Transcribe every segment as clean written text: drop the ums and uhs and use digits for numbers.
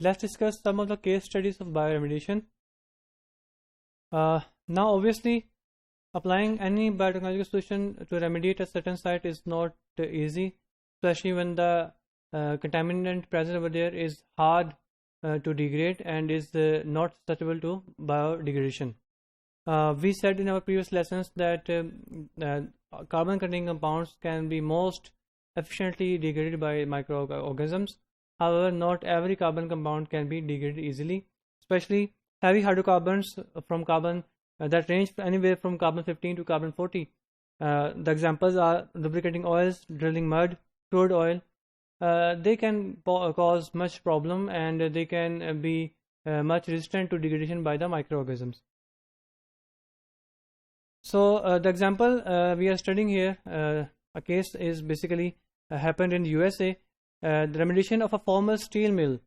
let's discuss some of the case studies of bioremediation. Now, obviously, applying any biotechnological solution to remediate a certain site is not easy, especially when the contaminant present over there is hard to degrade and is not susceptible to biodegradation. We said in our previous lessons that carbon-containing compounds can be most efficiently degraded by microorganisms. However, not every carbon compound can be degraded easily, especially heavy hydrocarbons from carbon that range anywhere from carbon 15 to carbon 40. The examples are lubricating oils, drilling mud, crude oil. They can cause much problem, and they can be much resistant to degradation by the microorganisms. So the example we are studying here, a case is basically happened in the USA. The remediation of a former steel mill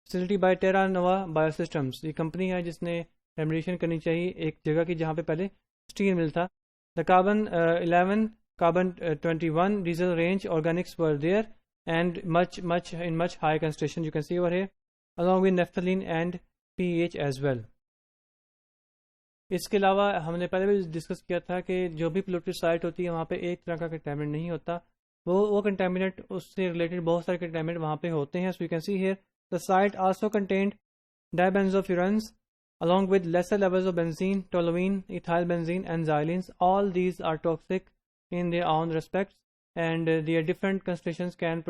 facility by Terra Nova Biosystems. ये company है जिसने remediation करनी चाहिए एक जगह की जहाँ पे पहले स्टील मिल था. The carbon 11, carbon 21 diesel range organics were there and in much high concentration, you can see over here, along with naphthalene and pH as well. इसके अलावा हमने पहले भी डिस्कस किया था कि जो भी पोल्यूटेड साइट होती है वहाँ पे एक तरह का कंटामिनेंट नहीं होता, वो कंटामिनेंट उससे रिलेटेड बहुत सारे कंटामिनेंट वहाँ पे होते हैं. So you can see here the site also contained dibenzofurans along with lesser levels of benzene, toluene, ethyl benzene and xylenes. All these are toxic in their own respects, and their different concentrations can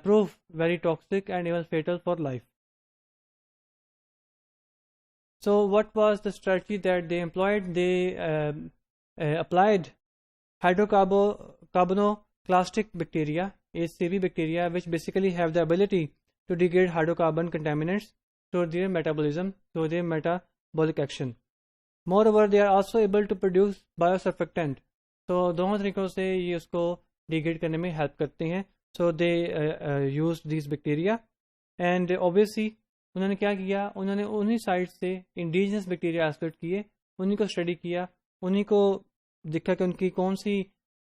prove very toxic and even fatal for life. So what was the strategy that they employed? They applied hydrocarbonoclastic bacteria, HCB bacteria, which basically have the ability to degrade hydrocarbon contaminants through their metabolism, through their metabolic action. Moreover, they are also able to produce biosurfactant. So दोनों तरीकों से ये उसको degrade करने में help करते हैं. So they used these bacteria, and obviously उन्होंने क्या किया, उन्होंने उन्हीं साइट से इंडिजिनस बैक्टीरिया आइसोलेट किए, उन्हीं को स्टडी किया, उन्हीं को देखा कि उनकी कौन सी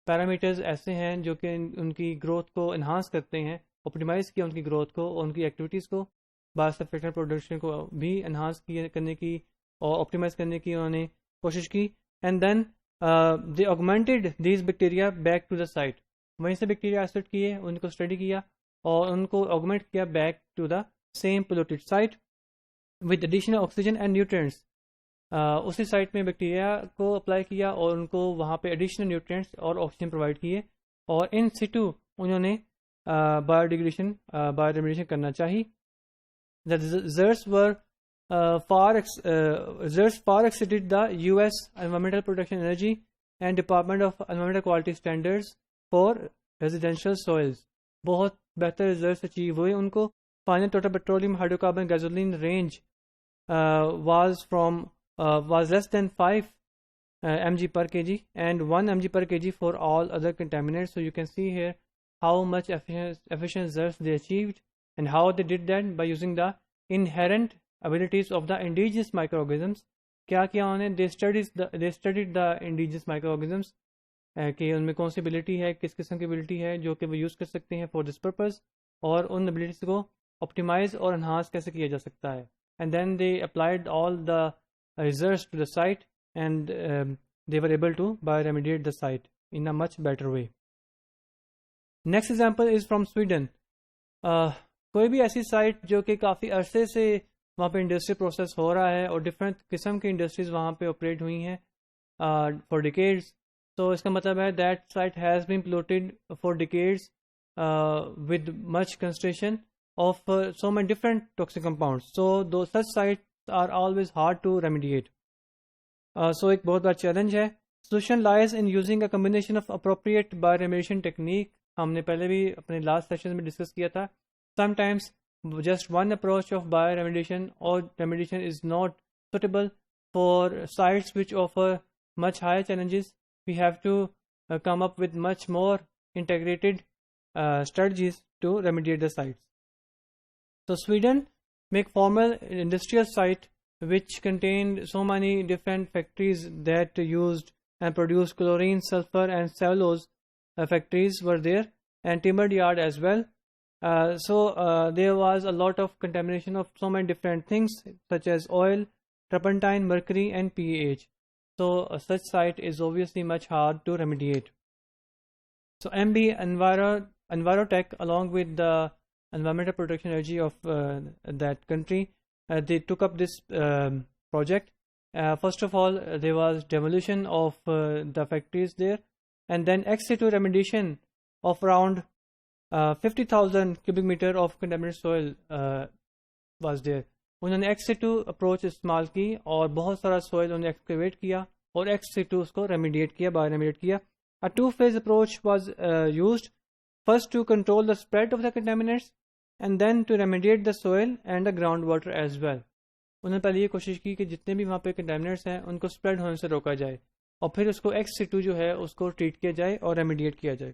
पैरामीटर्स ऐसे हैं जो कि उनकी ग्रोथ को इन्हांस करते हैं, ऑप्टिमाइज़ किया उनकी ग्रोथ को और उनकी एक्टिविटीज़ को, बायोसर्फेक्टेंट प्रोडक्शन को भी इन्हांस करने की और ऑप्टिमाइज़ करने की उन्होंने कोशिश की. And then they augmented these bacteria back to the site. वहीं से बैक्टीरिया आइसोलेट किए, उनको स्टडी किया और उनको ऑगमेंट किया back to the same polluted site with additional oxygen and nutrients. उसी साइट में बैक्टीरिया को अप्लाई किया और उनको वहाँ पे एडिशनल न्यूट्रिएंट्स और ऑक्सीजन प्रोवाइड किए और इन सिटू उन्होंने बायोरेमेडिएशन करना चाहिए. The results far exceeded the US Environmental Protection Energy and Department of Environmental Quality Standards for residential soils. बहुत बेहतर रिजल्ट्स अचीव हुए उनको. Final total petroleum hydrocarbon gasoline range was less than 5 mg per kg and 1 mg per kg for all other contaminants. So you can see here how much efficient results they achieved and how they did that by using the inherent abilities of the indigenous microorganisms. क्या किया उन्होंने? They studied the indigenous microorganisms कि उनमें कौन सी ability है, किस किस्म की एबिलिटी है जो कि वो यूज़ कर सकते हैं फॉर दिस पर्पज़, और उन एबिलिटीज़ को ऑप्टिमाइज और एनहांस कैसे किया जा सकता है. And then they applied all the results to the site and they were able to bioremediate the site in a much better way. Next example is from Sweden. कोई भी ऐसी साइट जो कि काफ़ी अरसे से वहाँ पे इंडस्ट्री प्रोसेस हो रहा है और डिफरेंट किस्म की इंडस्ट्रीज़ वहाँ पे ऑपरेट हुई हैं फॉर डिकेड्स. तो इसका मतलब है that site has been polluted for decades with much concentration of so many different toxic compounds. So those such sites are always hard to remediate. So एक बहुत बड़ा चैलेंज है. Solution lies in using a combination of appropriate bioremediation technique. हमने पहले भी अपने last session में discuss किया था. Sometimes just one approach of bioremediation or remediation is not suitable for sites which offer much higher challenges. We have to come up with much more integrated strategies to remediate the sites. So Sweden make formal industrial site which contained so many different factories that used and produced chlorine, sulfur and cellulose factories were there, and timber yard as well. There was a lot of contamination of so many different things such as oil, turpentine, mercury, and pH. So such site is obviously much hard to remediate. So MB Envirotech, along with the Environmental Protection Agency of that country, they took up this project. First of all, there was demolition of the factories there, and then ex situ remediation of around 50,000 cubic meter of contaminated soil was there. उन्होंने ex situ approach इस्तेमाल की और बहुत सारा soil उन्होंने excavate किया और ex situ उसको remediate किया, bioremediate किया. A two-phase approach was used, first to control the spread of the contaminants and then to remediate the soil and the groundwater as well. उन्होंने पहले ये कोशिश की कि जितने भी वहाँ पे कंटेमिनेट्स हैं उनको स्प्रेड होने से रोका जाए और फिर उसको एक्स सिटू जो है उसको ट्रीट किया जाए और रेमिडिएट किया जाए.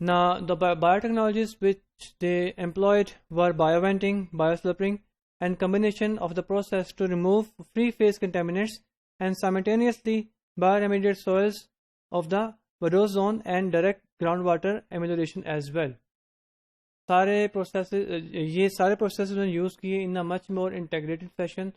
Now, the biotechnologies which they employed were bioventing, bioslurping, and combination of the process to remove free-phase contaminants and simultaneously bioremediate soils of the vadose zone and direct groundwater amelioration as well. ये सारे processes उन्होंने use किए in a much more integrated fashion.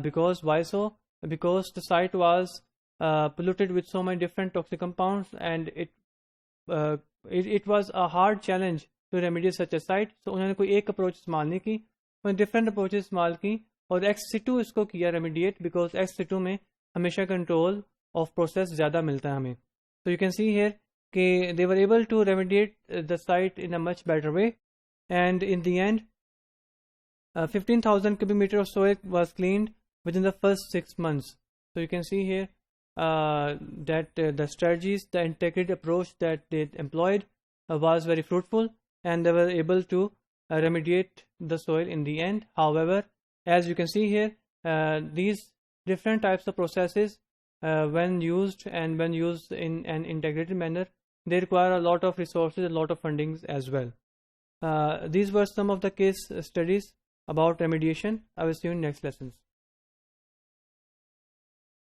Because why so? Because the site was polluted with so many different toxic compounds, and it was a hard challenge to remediate such a site. So उन्होंने कोई एक approach इस्तेमाल नहीं की, उन्होंने different approaches इस्तेमाल की और ex situ इसको किया remediate, because ex situ में हमेशा control of process ज़्यादा मिलता है हमें. So you can see here कि they were able to remediate the site in a much better way, and in the end 15,000 cubic meter of soil was cleaned within the first 6 months. So you can see here that the strategies, the integrated approach that they employed was very fruitful, and they were able to remediate the soil in the end. However, as you can see here, these different types of processes, when used in an integrated manner, they require a lot of resources, a lot of fundings as well. These were some of the case studies about remediation. I will see you in next lessons.